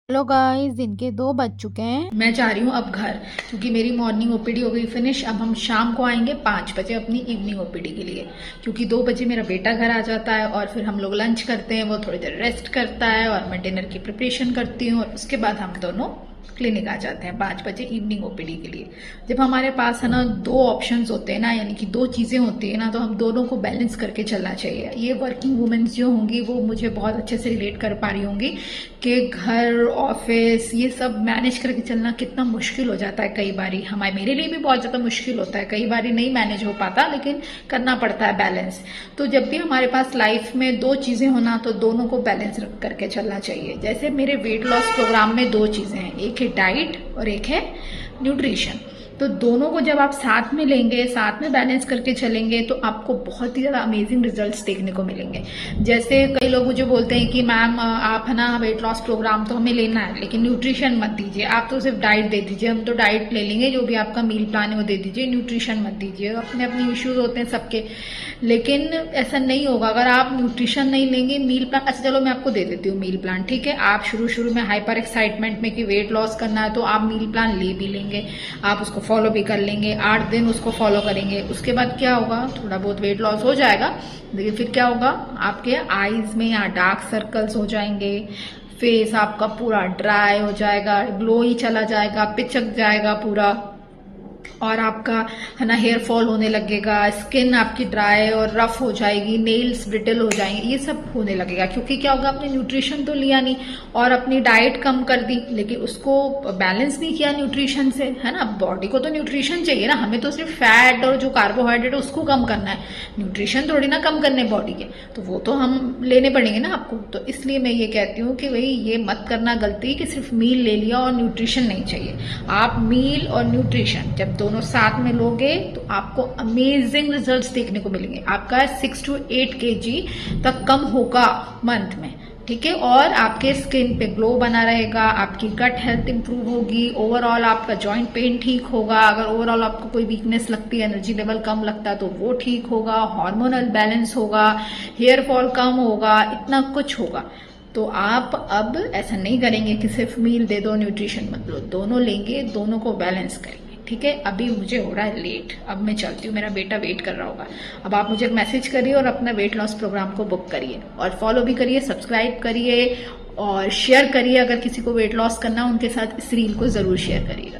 Hello guys, इनके 2 बज चुके हैं। मैं जा रही हूँ अब घर, क्योंकि मेरी मॉर्निंग ओपीडी हो गई फिनिश। अब हम शाम को आएंगे 5 बजे अपनी इवनिंग ओपीडी के लिए, क्योंकि 2 बजे मेरा बेटा घर आ जाता है और फिर हम लोग लंच करते हैं, वो थोड़ी देर रेस्ट करता है और मैं डिनर की प्रिपरेशन करती हूँ और उसके बाद हम दोनों क्लिनिक आ जाते हैं 5 बजे इवनिंग ओपीडी के लिए। जब हमारे पास है ना 2 ऑप्शंस होते हैं ना, यानी कि 2 चीज़ें होती है ना, तो हम दोनों को बैलेंस करके चलना चाहिए। ये वर्किंग वुमेन्स जो होंगी वो मुझे बहुत अच्छे से रिलेट कर पा रही होंगी कि घर ऑफिस ये सब मैनेज करके चलना कितना मुश्किल हो जाता है। कई बारी हमारे मेरे लिए भी बहुत ज़्यादा मुश्किल होता है, कई बारी नहीं मैनेज हो पाता, लेकिन करना पड़ता है बैलेंस। तो जब भी हमारे पास लाइफ में 2 चीज़ें होना, तो दोनों को बैलेंस करके चलना चाहिए। जैसे मेरे वेट लॉस प्रोग्राम में 2 चीज़ें हैं, एक है डाइट और एक है न्यूट्रिशन। तो दोनों को जब आप साथ में लेंगे, साथ में बैलेंस करके चलेंगे, तो आपको बहुत ही ज़्यादा अमेजिंग रिजल्ट्स देखने को मिलेंगे। जैसे कई लोग मुझे बोलते हैं कि मैम आप है ना वेट लॉस प्रोग्राम तो हमें लेना है, लेकिन न्यूट्रिशन मत दीजिए, आप तो सिर्फ डाइट दे दीजिए। हम तो डाइट ले लेंगे, जो भी आपका मील प्लान है वो दे दीजिए, न्यूट्रिशन मत दीजिए। अपने अपने इश्यूज होते हैं सबके, लेकिन ऐसा नहीं होगा अगर आप न्यूट्रिशन नहीं लेंगे। मील प्लान, अच्छा चलो मैं आपको दे देती हूँ मील प्लान, ठीक है। आप शुरू में हाइपर एक्साइटमेंट में कि वेट लॉस करना है, तो आप मील प्लान ले भी लेंगे, आप उसको फॉलो भी कर लेंगे, 8 दिन उसको फॉलो करेंगे। उसके बाद क्या होगा, थोड़ा बहुत वेट लॉस हो जाएगा, लेकिन फिर क्या होगा, आपके आईज में यहाँ डार्क सर्कल्स हो जाएंगे, फेस आपका पूरा ड्राई हो जाएगा, ग्लो ही चला जाएगा, पिचक जाएगा पूरा, और आपका है ना हेयर फॉल होने लगेगा, स्किन आपकी ड्राई और रफ हो जाएगी, नेल्स ब्रिटल हो जाएंगे, ये सब होने लगेगा। क्योंकि क्या होगा, आपने न्यूट्रिशन तो लिया नहीं और अपनी डाइट कम कर दी, लेकिन उसको बैलेंस नहीं किया न्यूट्रिशन से, है ना। बॉडी को तो न्यूट्रिशन चाहिए ना, हमें तो सिर्फ फैट और जो कार्बोहाइड्रेट है उसको कम करना है, न्यूट्रिशन थोड़ी ना कम करने बॉडी के, तो वो तो हम लेने पड़ेंगे ना आपको। तो इसलिए मैं ये कहती हूँ कि भाई ये मत करना गलती कि सिर्फ मील ले लिया और न्यूट्रिशन नहीं चाहिए। आप मील और न्यूट्रिशन जब दोनों साथ में लोगे तो आपको अमेजिंग रिजल्ट्स देखने को मिलेंगे। आपका 6 to 8 kg तक कम होगा मंथ में, ठीक है। और आपके स्किन पे ग्लो बना रहेगा, आपकी गट हेल्थ इंप्रूव होगी, ओवरऑल आपका जॉइंट पेन ठीक होगा। अगर ओवरऑल आपको कोई वीकनेस लगती है, एनर्जी लेवल कम लगता है, तो वो ठीक होगा, हार्मोनल बैलेंस होगा, हेयर फॉल कम होगा, इतना कुछ होगा। तो आप अब ऐसा नहीं करेंगे कि सिर्फ मील दे दो न्यूट्रिशन मत लो, दोनों लेंगे, दोनों को बैलेंस करेंगे, ठीक है। अभी मुझे हो रहा है लेट, अब मैं चलती हूँ, मेरा बेटा वेट कर रहा होगा। अब आप मुझे मैसेज करिए और अपना वेट लॉस प्रोग्राम को बुक करिए और फॉलो भी करिए, सब्सक्राइब करिए और शेयर करिए। अगर किसी को वेट लॉस करना उनके साथ इस रील को जरूर शेयर करिएगा।